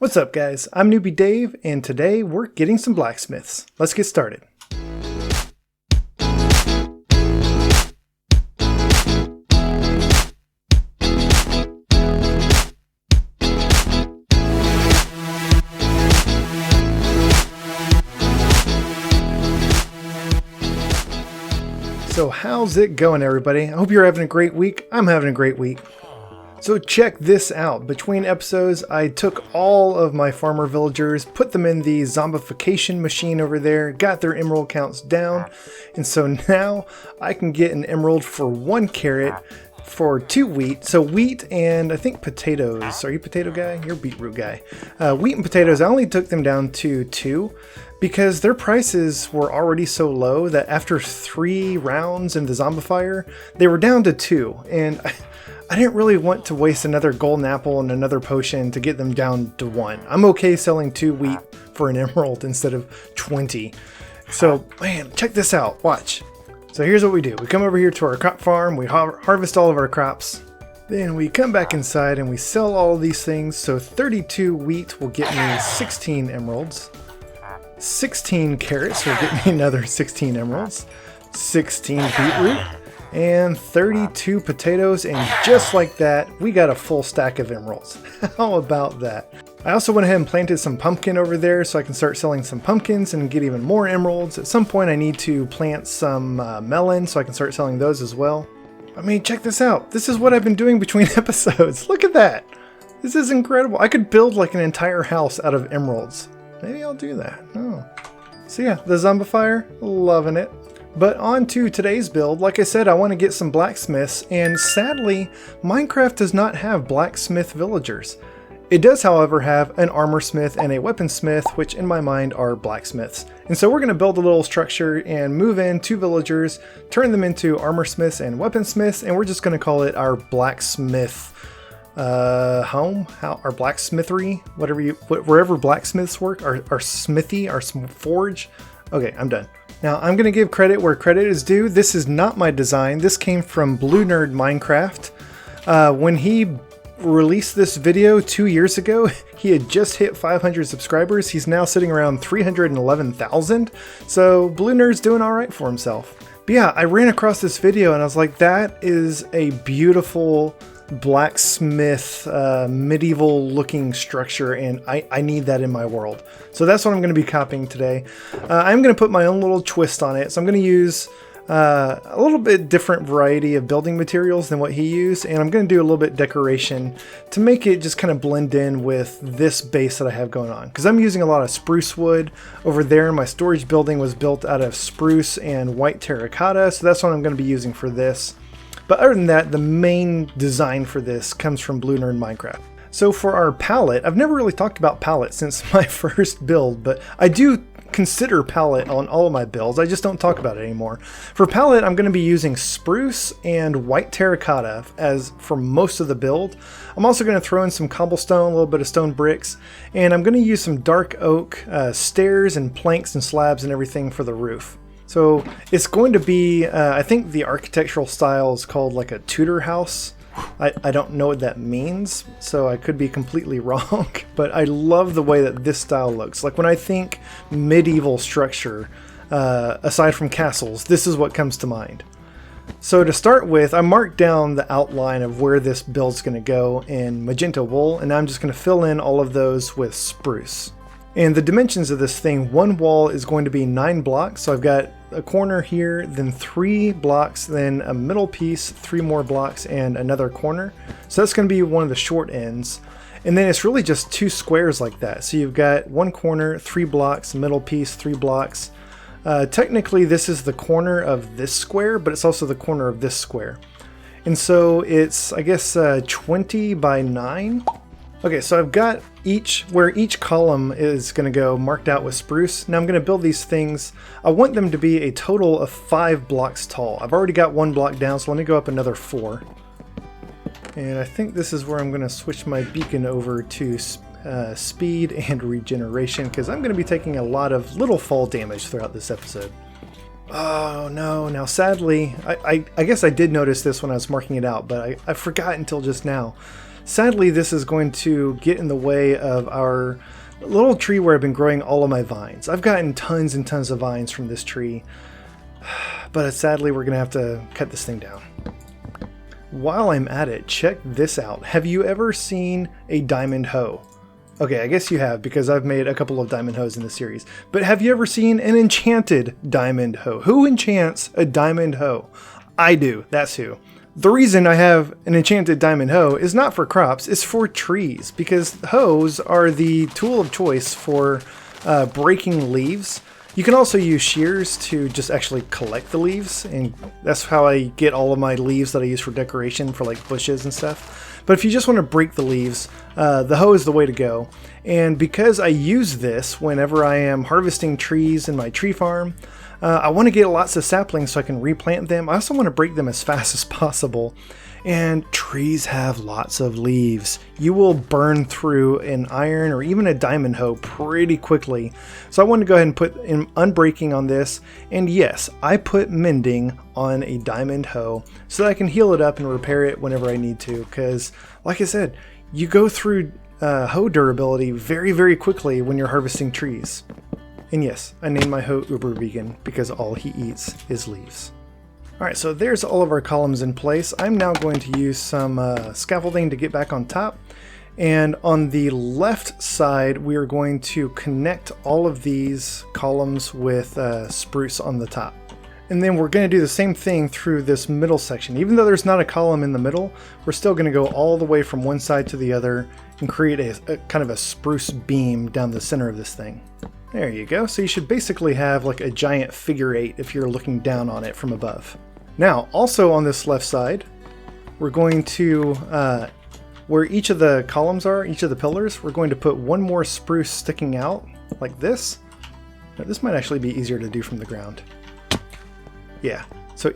What's up guys, I'm Newbie Dave and today we're getting some blacksmiths. Let's get started. So how's it going everybody? I hope you're having a great week. I'm having a great week. So check this out. Between episodes, I took all of my farmer villagers, put them in the zombification machine over there, got their emerald counts down, and so now I can get an emerald for 1 carrot for 2 wheat. So wheat and I think potatoes. Are you potato guy? You're beetroot guy. Wheat and potatoes, I only took them down to 2 because their prices were already so low that after 3 rounds in the zombifier, they were down to 2. And I didn't really want to waste another golden apple and another potion to get them down to 1. I'm okay selling 2 wheat for an emerald instead of 20. So, man, check this out. Watch. So here's what we do. We come over here to our crop farm. We harvest all of our crops. Then we come back inside and we sell all of these things. So 32 wheat will get me 16 emeralds. 16 carrots will get me another 16 emeralds. 16 beetroot. And 32 potatoes, and just like that, we got a full stack of emeralds. How about that? I also went ahead and planted some pumpkin over there so I can start selling some pumpkins and get even more emeralds. At some point I need to plant some melon so I can start selling those as well. I mean, check this out. This is what I've been doing between episodes. Look at that. This is incredible. I could build like an entire house out of emeralds. Maybe I'll do that. Oh. So yeah, the zombifier, loving it. But on to today's build. Like I said, I want to get some blacksmiths, and sadly, Minecraft does not have blacksmith villagers. It does, however, have an armor smith and a weaponsmith, which in my mind are blacksmiths. And so we're going to build a little structure and move in 2 villagers, turn them into armor smiths and weaponsmiths, and we're just going to call it our blacksmith home, our blacksmithery, wherever blacksmiths work, our smithy, our forge. Okay, I'm done. Now, I'm going to give credit where credit is due. This is not my design. This came from Blue Nerd Minecraft. When he released this video 2 years ago, he had just hit 500 subscribers. He's now sitting around 311,000. So Blue Nerd's doing all right for himself. But yeah, I ran across this video and I was like, that is a beautiful blacksmith medieval looking structure, and I need that in my world. So that's what I'm going to be copying today. I'm going to put my own little twist on it. So I'm going to use a little bit different variety of building materials than what he used, and I'm going to do a little bit decoration to make it just kind of blend in with this base that I have going on, because I'm using a lot of spruce wood over there. My storage building was built out of spruce and white terracotta, so that's what I'm going to be using for this. But other than that, the main design for this comes from Blue Nerd Minecraft. So for our palette, I've never really talked about palette since my first build, but I do consider palette on all of my builds. I just don't talk about it anymore. For palette, I'm going to be using spruce and white terracotta as for most of the build. I'm also going to throw in some cobblestone, a little bit of stone bricks, and I'm going to use some dark oak stairs and planks and slabs and everything for the roof. So it's going to be, I think the architectural style is called like a Tudor house. I don't know what that means, so I could be completely wrong, but I love the way that this style looks. Like when I think medieval structure, aside from castles, this is what comes to mind. So to start with, I marked down the outline of where this build's going to go in magenta wool, and I'm just going to fill in all of those with spruce. And the dimensions of this thing, one wall is going to be 9 blocks. So I've got a corner here, then 3 blocks, then a middle piece, 3 more blocks, and another corner. So that's going to be one of the short ends. And then it's really just 2 squares like that. So you've got 1 corner, 3 blocks, middle piece, 3 blocks. Technically this is the corner of this square, but it's also the corner of this square. And so it's, I guess, 20 by 9. Okay, so I've got where each column is going to go marked out with spruce. Now I'm going to build these things. I want them to be a total of 5 blocks tall. I've already got 1 block down, so let me go up another 4. And I think this is where I'm going to switch my beacon over to speed and regeneration, because I'm going to be taking a lot of little fall damage throughout this episode. Oh no, now sadly, I guess I did notice this when I was marking it out, but I forgot until just now. Sadly, this is going to get in the way of our little tree where I've been growing all of my vines. I've gotten tons and tons of vines from this tree, but sadly we're going to have to cut this thing down. While I'm at it, check this out. Have you ever seen a diamond hoe? Okay, I guess you have, because I've made a couple of diamond hoes in the series. But have you ever seen an enchanted diamond hoe? Who enchants a diamond hoe? I do, that's who. The reason I have an enchanted diamond hoe is not for crops, it's for trees, because hoes are the tool of choice for breaking leaves. You can also use shears to just actually collect the leaves, and that's how I get all of my leaves that I use for decoration for like bushes and stuff. But if you just want to break the leaves, the hoe is the way to go. And because I use this whenever I am harvesting trees in my tree farm, I want to get lots of saplings so I can replant them. I also want to break them as fast as possible. And trees have lots of leaves. You will burn through an iron or even a diamond hoe pretty quickly. So I want to go ahead and put in unbreaking on this. And yes, I put mending on a diamond hoe so that I can heal it up and repair it whenever I need to. Because like I said, you go through hoe durability very, very quickly when you're harvesting trees. And yes, I named my hoe Uber Vegan because all he eats is leaves. Alright, so there's all of our columns in place. I'm now going to use some scaffolding to get back on top. And on the left side, we are going to connect all of these columns with spruce on the top. And then we're going to do the same thing through this middle section. Even though there's not a column in the middle, we're still going to go all the way from one side to the other and create a kind of a spruce beam down the center of this thing. There you go. So you should basically have like a giant figure eight if you're looking down on it from above. Now, also on this left side, we're going to, where each of the columns are, each of the pillars, we're going to put one more spruce sticking out like this. Now, this might actually be easier to do from the ground. Yeah, so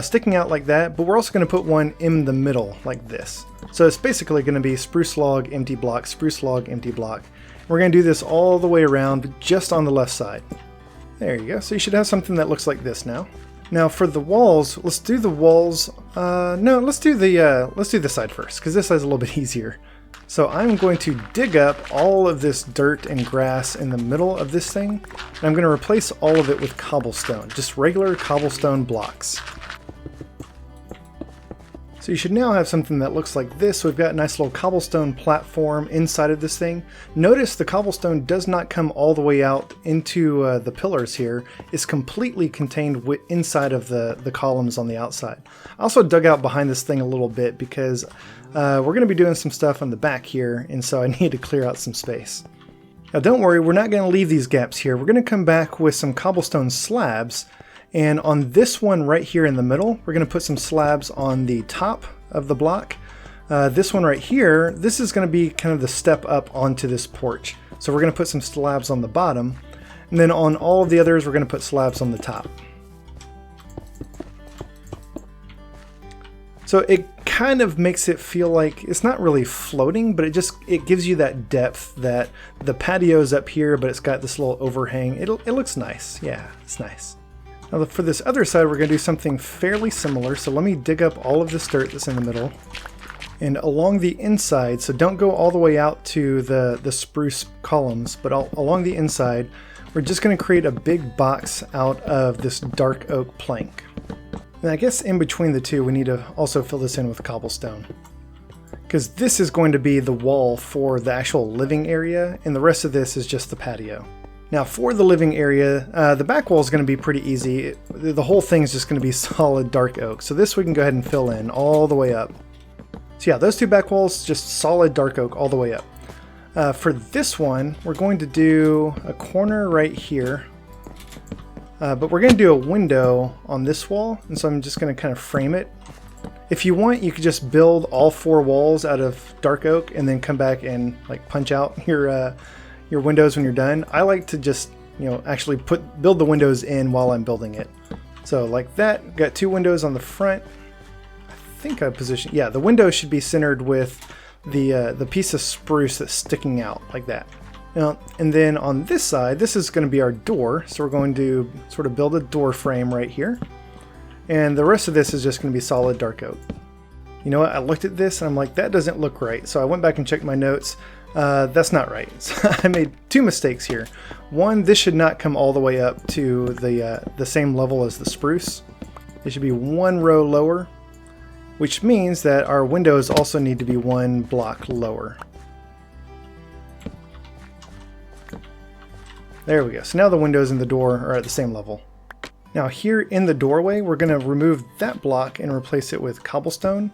sticking out like that, but we're also going to put one in the middle like this. So it's basically going to be spruce log, empty block, spruce log, empty block. We're going to do this all the way around, but just on the left side. There you go. So you should have something that looks like this now. Now for the walls, let's do the walls. No, let's do the side first, because this side's a little bit easier. So I'm going to dig up all of this dirt and grass in the middle of this thing, and I'm going to replace all of it with cobblestone, just regular cobblestone blocks. So you should now have something that looks like this. So we've got a nice little cobblestone platform inside of this thing. Notice the cobblestone does not come all the way out into the pillars here. It's completely contained inside of the columns on the outside. I also dug out behind this thing a little bit because we're going to be doing some stuff on the back here, and so I need to clear out some space. Now don't worry, we're not going to leave these gaps here. We're going to come back with some cobblestone slabs. And on this one right here in the middle, we're going to put some slabs on the top of the block. This one right here, this is going to be kind of the step up onto this porch. So we're going to put some slabs on the bottom. And then on all of the others, we're going to put slabs on the top. So it kind of makes it feel like it's not really floating, but it gives you that depth that the patio's up here, but it's got this little overhang. It looks nice. Yeah, it's nice. Now for this other side, we're going to do something fairly similar. So let me dig up all of this dirt that's in the middle. And along the inside, so don't go all the way out to the spruce columns, but along the inside, we're just going to create a big box out of this dark oak plank. And I guess in between the two, we need to also fill this in with cobblestone, because this is going to be the wall for the actual living area, and the rest of this is just the patio. Now for the living area, the back wall is going to be pretty easy. The whole thing is just going to be solid dark oak. So this we can go ahead and fill in all the way up. So yeah, those two back walls, just solid dark oak all the way up. For this one, we're going to do a corner right here. But we're going to do a window on this wall. And so I'm just going to kind of frame it. If you want, you could just build all four walls out of dark oak and then come back and like punch out your windows when you're done. I like to just, actually build the windows in while I'm building it. So like that, got two windows on the front. I think I positioned, yeah, the window should be centered with the piece of spruce that's sticking out like that. And then on this side, this is going to be our door. So we're going to sort of build a door frame right here. And the rest of this is just going to be solid dark oak. You know what, I looked at this and I'm like, that doesn't look right. So I went back and checked my notes. That's not right. So I made two mistakes here. One, this should not come all the way up to the same level as the spruce. It should be one row lower, which means that our windows also need to be one block lower. There we go. So now the windows and the door are at the same level. Now here in the doorway, we're going to remove that block and replace it with cobblestone.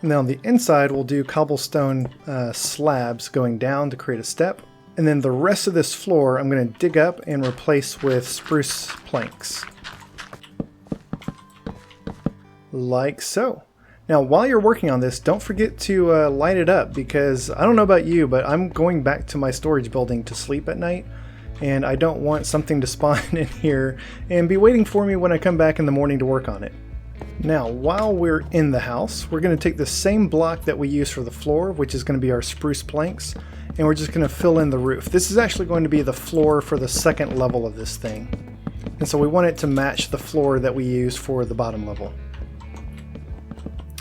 And then on the inside, we'll do cobblestone slabs going down to create a step. And then the rest of this floor, I'm going to dig up and replace with spruce planks. Like so. Now, while you're working on this, don't forget to light it up, because I don't know about you, but I'm going back to my storage building to sleep at night. And I don't want something to spawn in here and be waiting for me when I come back in the morning to work on it. Now, while we're in the house, we're going to take the same block that we use for the floor, which is going to be our spruce planks, and we're just going to fill in the roof. This is actually going to be the floor for the second level of this thing. And so we want it to match the floor that we use for the bottom level.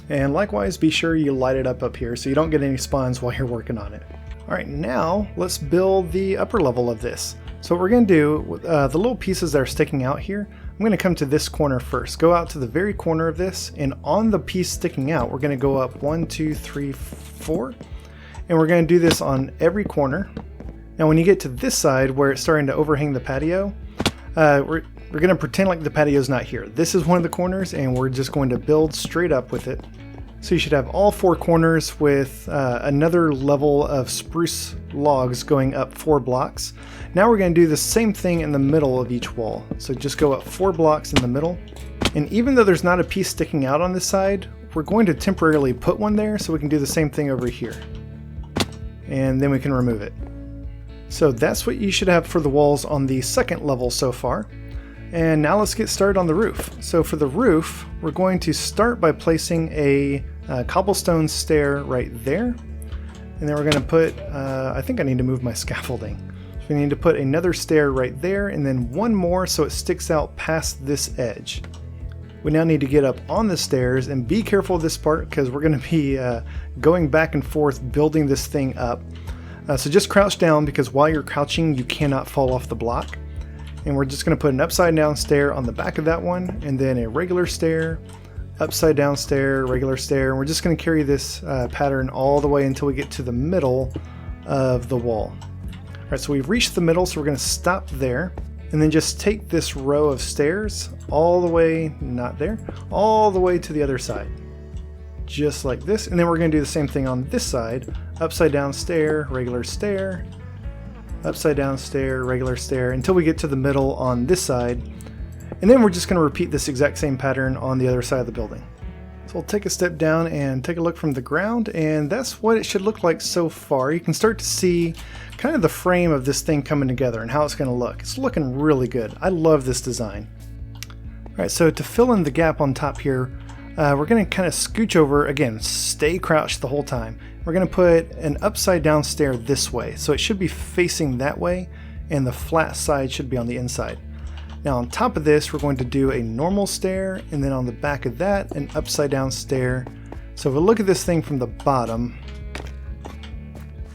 And likewise, be sure you light it up here so you don't get any spawns while you're working on it. Alright, now let's build the upper level of this. So what we're going to do, the little pieces that are sticking out here, I'm going to come to this corner first. Go out to the very corner of this, and on the piece sticking out, we're going to go up 1, 2, 3, 4. And we're going to do this on every corner. Now when you get to this side where it's starting to overhang the patio, we're going to pretend like the patio's not here. This is one of the corners, and we're just going to build straight up with it. So you should have all four corners with another level of spruce logs going up 4 blocks. Now we're going to do the same thing in the middle of each wall. So just go up 4 blocks in the middle. And even though there's not a piece sticking out on this side, we're going to temporarily put one there so we can do the same thing over here. And then we can remove it. So that's what you should have for the walls on the second level so far. And now let's get started on the roof. So for the roof, we're going to start by placing a cobblestone stair right there. And then we're going to put, I think I need to move my scaffolding. So we need to put another stair right there, and then one more so it sticks out past this edge. We now need to get up on the stairs, and be careful of this part because we're going to be going back and forth building this thing up. So just crouch down, because while you're crouching you cannot fall off the block. And we're just going to put an upside down stair on the back of that one, and then a regular stair, upside down stair, regular stair, and we're just going to carry this pattern all the way until we get to the middle of the wall. Alright, so we've reached the middle, so we're going to stop there, and then just take this row of stairs all the way, not there, all the way to the other side. Just like this, and then we're going to do the same thing on this side, upside down stair, regular stair, upside down stair, regular stair, until we get to the middle on this side. And then we're just going to repeat this exact same pattern on the other side of the building. So we'll take a step down and take a look from the ground, and that's what it should look like so far. You can start to see kind of the frame of this thing coming together and how it's going to look. It's looking really good. I love this design. Alright, so to fill in the gap on top here, we're going to kind of scooch over, again, stay crouched the whole time. We're going to put an upside down stair this way, so it should be facing that way, and the flat side should be on the inside. Now on top of this, we're going to do a normal stair, and then on the back of that, an upside down stair. So if we look at this thing from the bottom,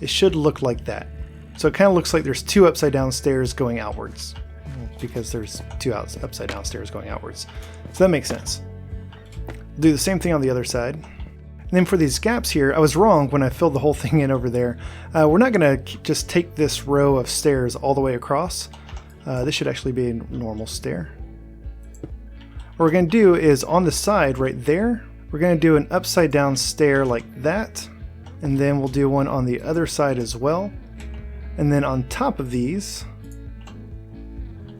it should look like that. So it kind of looks like there's 2 upside down stairs going outwards, because there's 2 upside down stairs going outwards. So that makes sense. Do the same thing on the other side. And then for these gaps here, I was wrong when I filled the whole thing in over there. We're not going to just take this row of stairs all the way across. This should actually be a normal stair. What we're going to do is on the side right there, we're going to do an upside down stair like that. And then we'll do one on the other side as well. And then on top of these,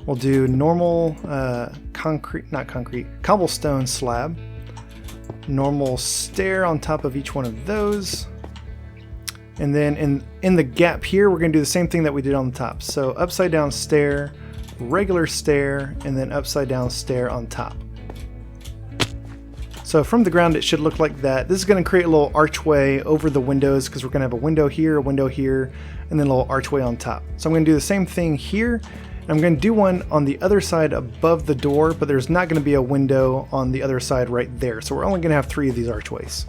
we'll do normal cobblestone slab. Normal stair on top of each one of those. And then in the gap here, we're going to do the same thing that we did on the top. So upside down stair, regular stair, and then upside down stair on top. So from the ground, it should look like that. This is going to create a little archway over the windows, because we're going to have a window here, and then a little archway on top. So I'm going to do the same thing here. And I'm going to do one on the other side above the door, but there's not going to be a window on the other side right there. So we're only going to have 3 of these archways.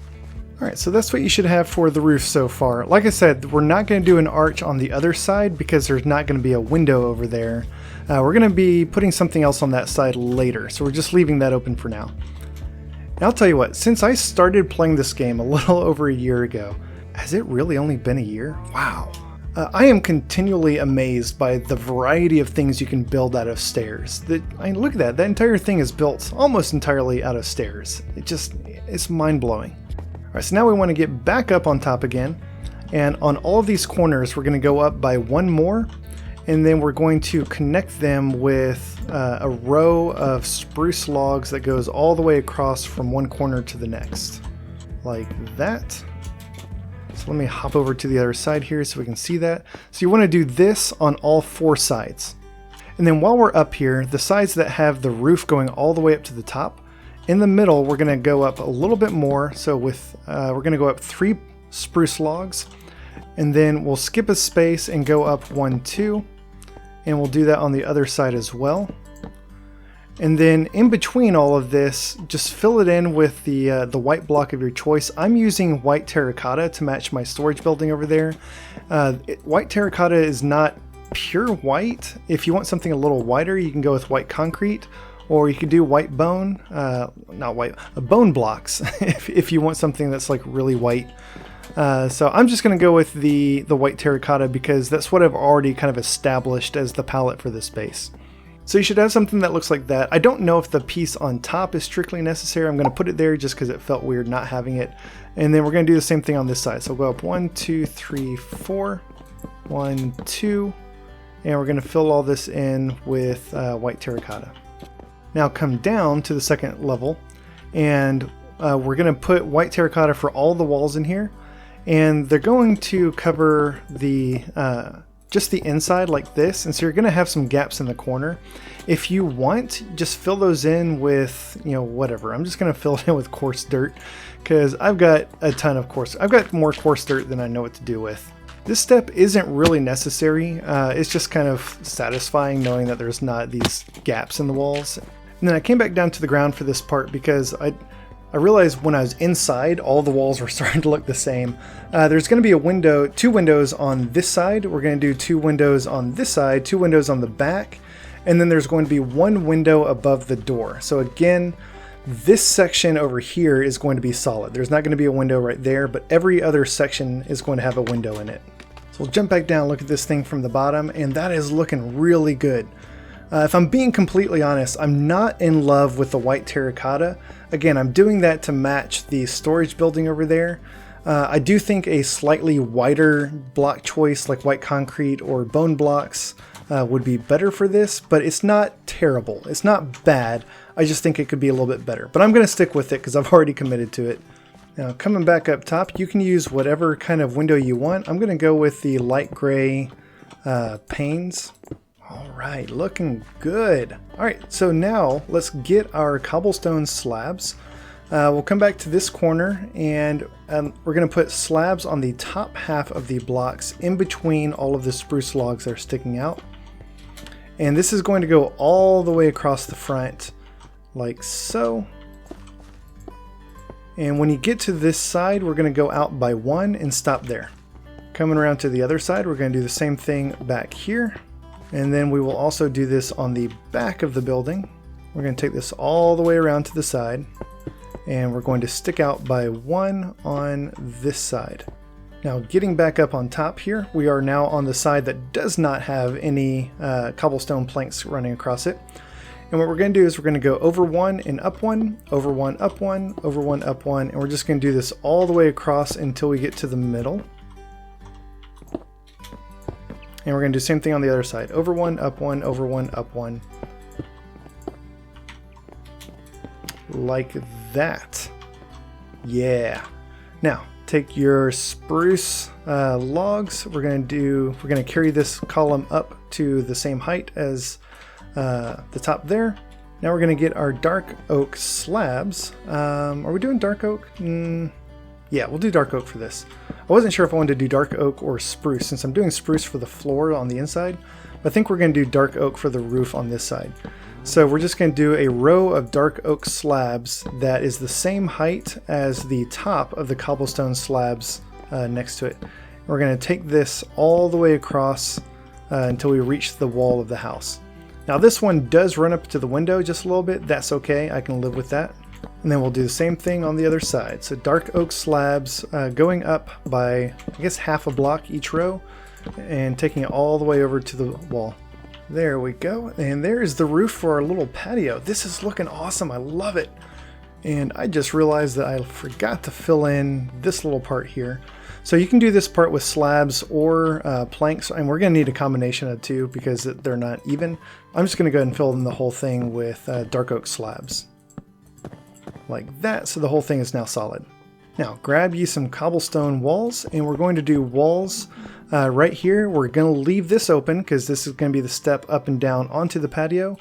Alright, so that's what you should have for the roof so far. Like I said, we're not going to do an arch on the other side because there's not going to be a window over there. We're going to be putting something else on that side later, so we're just leaving that open for now. And I'll tell you what, since I started playing this game a little over a year ago, has it really only been a year? Wow. I am continually amazed by the variety of things you can build out of stairs. Look at that entire thing is built almost entirely out of stairs. It's mind-blowing. Alright, so now we want to get back up on top again, and on all of these corners we're going to go up by one more, and then we're going to connect them with a row of spruce logs that goes all the way across from one corner to the next, like that. So let me hop over to the other side here so we can see that. So you want to do this on all four sides. And then while we're up here, the sides that have the roof going all the way up to the top, in the middle we're going to go up a little bit more. So with we're going to go up 3 spruce logs, and then we'll skip a space and go up 1, 2, and we'll do that on the other side as well. And then in between all of this, just fill it in with the white block of your choice. I'm using white terracotta to match my storage building over there. White terracotta is not pure white. If you want something a little whiter, you can go with white concrete, or you could do white bone, bone blocks if you want something that's like really white. So I'm just going to go with the white terracotta because that's what I've already kind of established as the palette for this base. So you should have something that looks like that. I don't know if the piece on top is strictly necessary. I'm going to put it there just because it felt weird not having it. And then we're going to do the same thing on this side. So we'll go up 1, 2, 3, 4, 1, 2, and we're going to fill all this in with white terracotta. Now come down to the second level, and we're going to put white terracotta for all the walls in here, and they're going to cover the just the inside like this, and so you're going to have some gaps in the corner. If you want, just fill those in with, whatever. I'm just going to fill it in with coarse dirt because I've got a ton of I've got more coarse dirt than I know what to do with. This step isn't really necessary. It's just kind of satisfying knowing that there's not these gaps in the walls. And then I came back down to the ground for this part because I realized when I was inside, all the walls were starting to look the same. There's going to be 2 windows on this side. We're going to do 2 windows on this side, 2 windows on the back, and then there's going to be 1 window above the door. So again, this section over here is going to be solid. There's not going to be a window right there, but every other section is going to have a window in it. So we'll jump back down, look at this thing from the bottom, and that is looking really good. If I'm being completely honest, I'm not in love with the white terracotta. Again, I'm doing that to match the storage building over there. I do think a slightly whiter block choice like white concrete or bone blocks would be better for this, but it's not terrible. It's not bad. I just think it could be a little bit better. But I'm going to stick with it because I've already committed to it. Now, coming back up top, you can use whatever kind of window you want. I'm going to go with the light gray panes. All right, looking good. All right, so now let's get our cobblestone slabs. We'll come back to this corner, and we're going to put slabs on the top half of the blocks in between all of the spruce logs that are sticking out. And this is going to go all the way across the front, like so. And when you get to this side, we're going to go out by 1 and stop there. Coming around to the other side, we're going to do the same thing back here. And then we will also do this on the back of the building. We're going to take this all the way around to the side, and we're going to stick out by 1 on this side. Now, getting back up on top here, we are now on the side that does not have any cobblestone planks running across it. And what we're going to do is we're going to go over 1 and up 1, over 1, up 1, over 1, up 1, and we're just going to do this all the way across until we get to the middle. And we're going to do the same thing on the other side. Over 1, up 1, over 1, up 1. Like that. Yeah. Now, take your spruce logs. We're going to carry this column up to the same height as the top there. Now we're going to get our dark oak slabs. Are we doing dark oak? Yeah, we'll do dark oak for this. I wasn't sure if I wanted to do dark oak or spruce since I'm doing spruce for the floor on the inside, but I think we're going to do dark oak for the roof on this side. So we're just going to do a row of dark oak slabs that is the same height as the top of the cobblestone slabs next to it. We're going to take this all the way across until we reach the wall of the house. Now this one does run up to the window just a little bit. That's okay, I can live with that. And then we'll do the same thing on the other side. So dark oak slabs going up by, I guess, half a block each row and taking it all the way over to the wall. There we go. And there's the roof for our little patio. This is looking awesome. I love it. And I just realized that I forgot to fill in this little part here. So you can do this part with slabs or planks, and we're going to need a combination of two because they're not even. I'm just going to go ahead and fill in the whole thing with dark oak slabs. Like that, so the whole thing is now solid. Now grab you some cobblestone walls, and we're going to do walls right here. We're going to leave this open because this is going to be the step up and down onto the patio.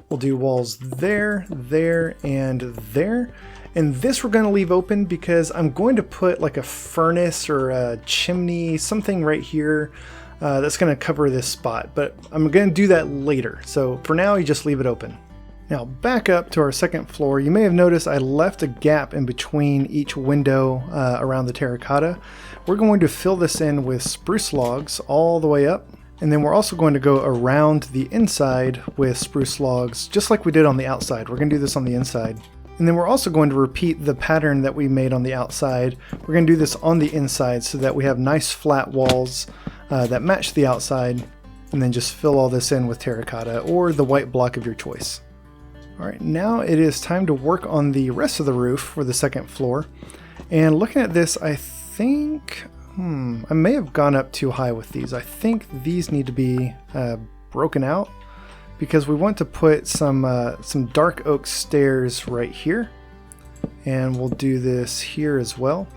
We'll do walls there, there, and there. And this we're going to leave open because I'm going to put like a furnace or a chimney, something right here that's going to cover this spot. But I'm going to do that later. So for now, you just leave it open. Now back up to our second floor, you may have noticed I left a gap in between each window around the terracotta. We're going to fill this in with spruce logs all the way up, and then we're also going to go around the inside with spruce logs just like we did on the outside. We're going to do this on the inside. And then we're also going to repeat the pattern that we made on the outside. We're going to do this on the inside so that we have nice flat walls that match the outside, and then just fill all this in with terracotta or the white block of your choice. Alright, now it is time to work on the rest of the roof for the second floor. And looking at this, I think, I may have gone up too high with these. I think these need to be broken out because we want to put some dark oak stairs right here. And we'll do this here as well.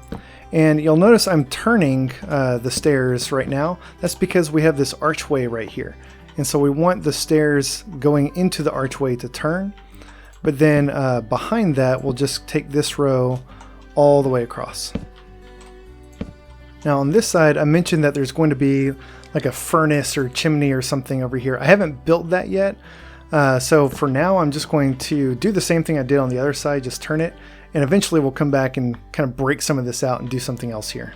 And you'll notice I'm turning the stairs right now. That's because we have this archway right here. And so we want the stairs going into the archway to turn. But then behind that, we'll just take this row all the way across. Now on this side, I mentioned that there's going to be like a furnace or chimney or something over here. I haven't built that yet. So for now, I'm just going to do the same thing I did on the other side, just turn it. And eventually we'll come back and kind of break some of this out and do something else here.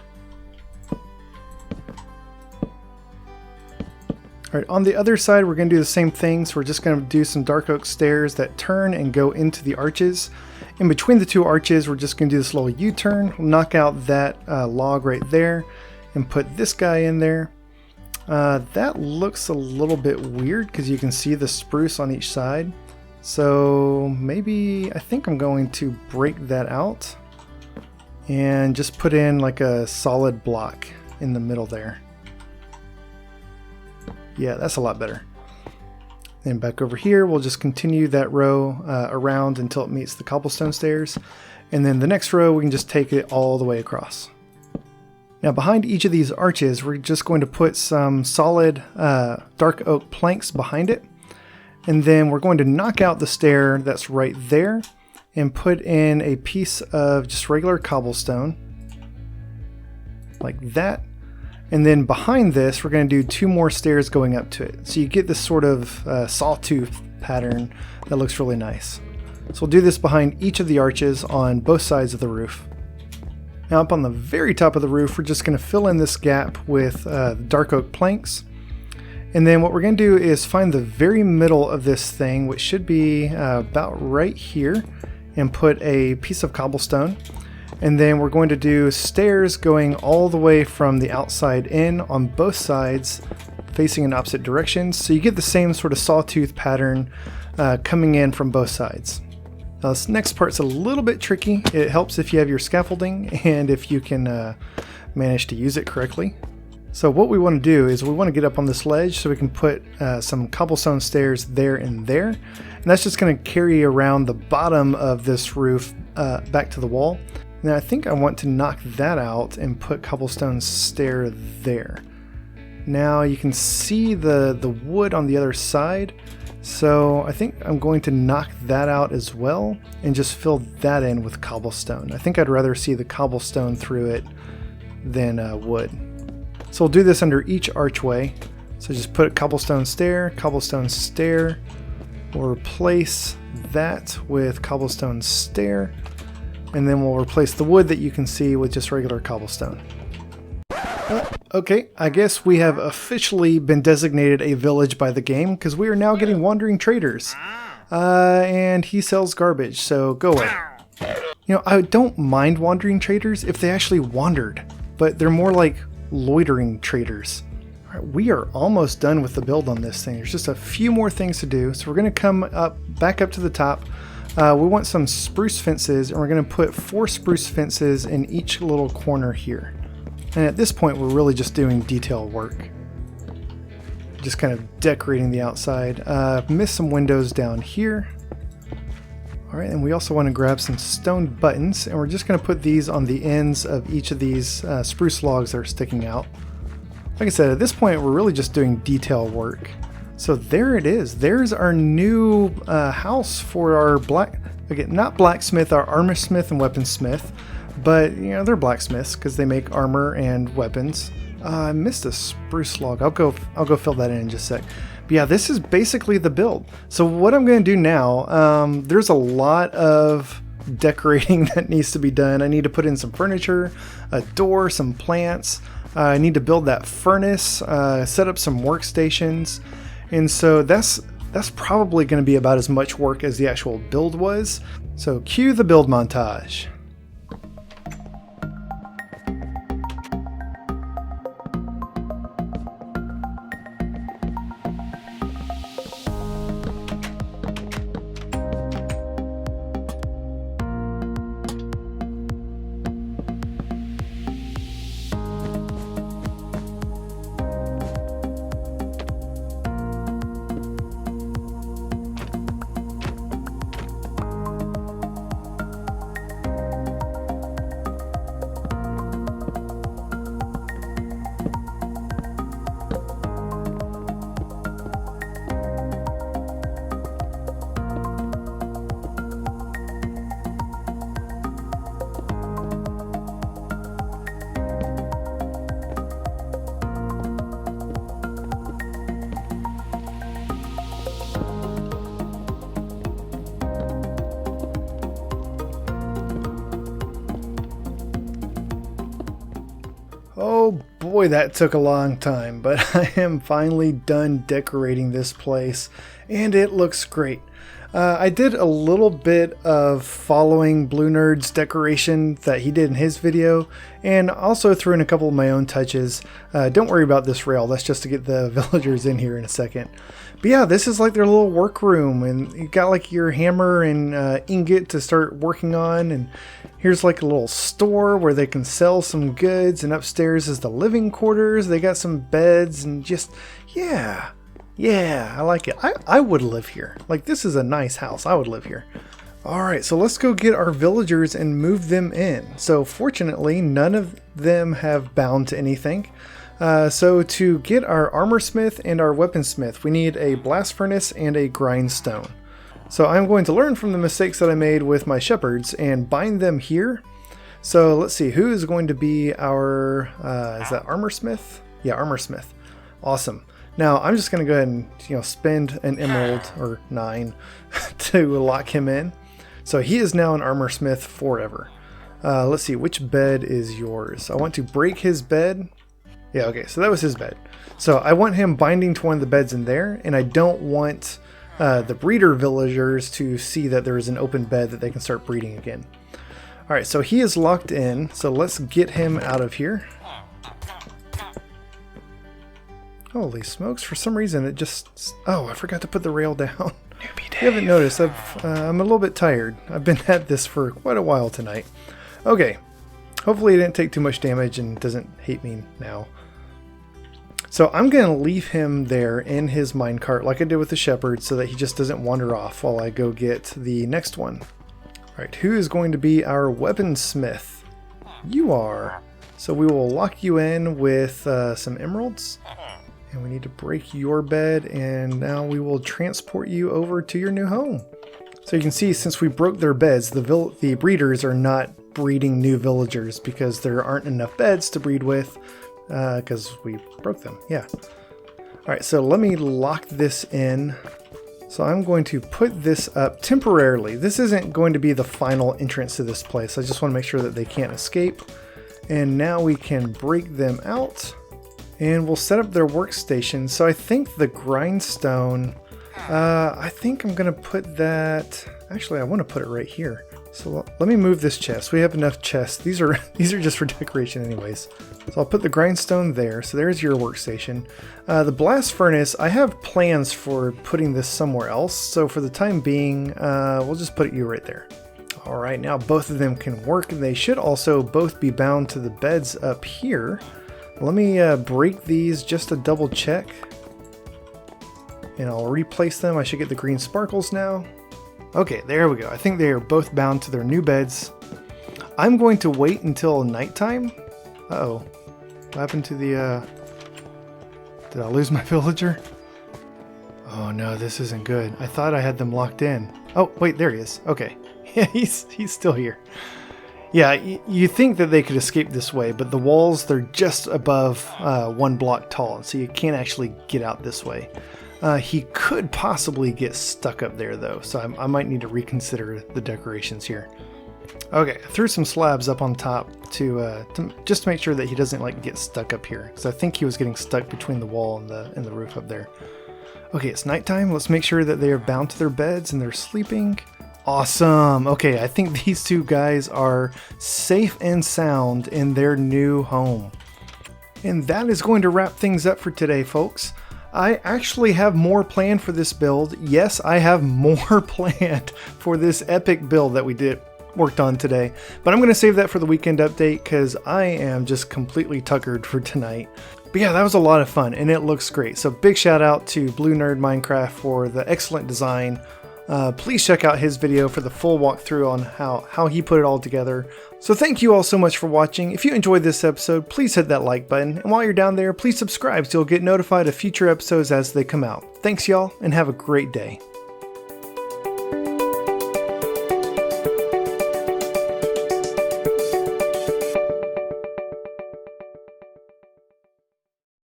Alright, on the other side, we're going to do the same thing. So we're just going to do some dark oak stairs that turn and go into the arches. In between the two arches, we're just going to do this little U-turn. We'll knock out that log right there and put this guy in there. That looks a little bit weird because you can see the spruce on each side. So maybe I think I'm going to break that out and just put in like a solid block in the middle there. Yeah, that's a lot better. Then back over here, we'll just continue that row around until it meets the cobblestone stairs. And then the next row, we can just take it all the way across. Now behind each of these arches, we're just going to put some solid dark oak planks behind it. And then we're going to knock out the stair that's right there and put in a piece of just regular cobblestone. Like that. And then behind this, we're going to do two more stairs going up to it. So you get this sort of sawtooth pattern that looks really nice. So we'll do this behind each of the arches on both sides of the roof. Now up on the very top of the roof, we're just going to fill in this gap with dark oak planks. And then what we're going to do is find the very middle of this thing, which should be about right here, and put a piece of cobblestone. And then we're going to do stairs going all the way from the outside in on both sides, facing in opposite directions. So you get the same sort of sawtooth pattern coming in from both sides. Now this next part's a little bit tricky. It helps if you have your scaffolding and if you can manage to use it correctly. So what we want to do is we want to get up on this ledge so we can put some cobblestone stairs there and there. And that's just going to carry around the bottom of this roof back to the wall. Now I think I want to knock that out and put cobblestone stair there. Now you can see the wood on the other side, so I think I'm going to knock that out as well and just fill that in with cobblestone. I think I'd rather see the cobblestone through it than wood. So we'll do this under each archway. So just put a cobblestone stair, We'll replace that with cobblestone stair, and then we'll replace the wood that you can see with just regular cobblestone. Okay, I guess we have officially been designated a village by the game because we are now getting wandering traders. And he sells garbage, so go away. You know, I don't mind wandering traders if they actually wandered, but they're more like loitering traders. All right, we are almost done with the build on this thing. There's just a few more things to do, so we're going to come back up to the top. We want some spruce fences, and we're going to put 4 spruce fences in each little corner here. And at this point, we're really just doing detail work. Just kind of decorating the outside. Missed some windows down here. All right, and we also want to grab some stone buttons, and we're just going to put these on the ends of each of these spruce logs that are sticking out. Like I said, at this point, we're really just doing detail work. So there it is. There's our new house for our not blacksmith, our armorsmith and weaponsmith. But, you know, they're blacksmiths because they make armor and weapons. I missed a spruce log. I'll go fill that in just a sec. But yeah, this is basically the build. So what I'm going to do now, there's a lot of decorating that needs to be done. I need to put in some furniture, a door, some plants. I need to build that furnace, set up some workstations. And so that's probably going to be about as much work as the actual build was. So cue the build montage. Oh boy, that took a long time, but I am finally done decorating this place, and it looks great. I did a little bit of following Blue Nerd's decoration that he did in his video, and also threw in a couple of my own touches. Don't worry about this rail, that's just to get the villagers in here in a second. But yeah, this is like their little workroom, and you got like your hammer and ingot to start working on, and here's like a little store where they can sell some goods, and upstairs is the living quarters. They got some beds, and just, yeah, I like it. I would live here. Like, this is a nice house. I would live here. All right, so let's go get our villagers and move them in. So fortunately, none of them have bound to anything. So to get our armorsmith and our weaponsmith, we need a blast furnace and a grindstone. So I'm going to learn from the mistakes that I made with my shepherds and bind them here. So let's see, who is going to be our, is that armorsmith? Yeah, armorsmith. Awesome. Now I'm just going to go ahead and, spend an emerald or 9 to lock him in. So he is now an armorsmith forever. Let's see, which bed is yours? I want to break his bed. Yeah, okay, so that was his bed. So I want him binding to one of the beds in there, and I don't want the breeder villagers to see that there is an open bed that they can start breeding again. All right, so he is locked in, so let's get him out of here. Holy smokes, for some reason it just... Oh, I forgot to put the rail down. You haven't noticed, I'm a little bit tired. I've been at this for quite a while tonight. Okay, hopefully it didn't take too much damage and doesn't hate me now. So I'm going to leave him there in his minecart like I did with the shepherd so that he just doesn't wander off while I go get the next one. Alright, who is going to be our weaponsmith? You are. So we will lock you in with some emeralds. And we need to break your bed, and now we will transport you over to your new home. So you can see, since we broke their beds, the breeders are not breeding new villagers because there aren't enough beds to breed with because we broke them. Yeah. All right, so let me lock this in So I'm going to put this up temporarily. This isn't going to be the final entrance to this place. I just want to make sure that they can't escape. And now we can break them out and we'll set up their workstation. So I think the grindstone, I think I'm going to put that, actually I want to put it right here. So let me move this chest. We have enough chests. These are just for decoration anyways. So I'll put the grindstone there. So there's your workstation. The blast furnace, I have plans for putting this somewhere else. So for the time being, we'll just put you right there. All right, now both of them can work. They should also both be bound to the beds up here. Let me break these just to double check. And I'll replace them. I should get the green sparkles now. Okay, there we go. I think they are both bound to their new beds. I'm going to wait until nighttime. Uh-oh. What happened to the, did I lose my villager? Oh no, this isn't good. I thought I had them locked in. Oh, wait, there he is. Okay. Yeah, he's still here. Yeah, you think that they could escape this way, but the walls, they're just above 1 block tall, so you can't actually get out this way. He could possibly get stuck up there though, so I might need to reconsider the decorations here. Okay, I threw some slabs up on top to just to make sure that he doesn't like get stuck up here, because I think he was getting stuck between the wall and the roof up there. Okay, it's nighttime. Let's make sure that they are bound to their beds and they're sleeping. Awesome. Okay, I think these two guys are safe and sound in their new home. And that is going to wrap things up for today, folks. I actually have more planned for this build. Yes, I have more planned for this epic build that we worked on today. But I'm going to save that for the weekend update because I am just completely tuckered for tonight. But yeah, that was a lot of fun and it looks great. So big shout out to Blue Nerd Minecraft for the excellent design. Please check out his video for the full walkthrough on how he put it all together. So thank you all so much for watching. If you enjoyed this episode, please hit that like button. And while you're down there, please subscribe so you'll get notified of future episodes as they come out. Thanks y'all, and have a great day.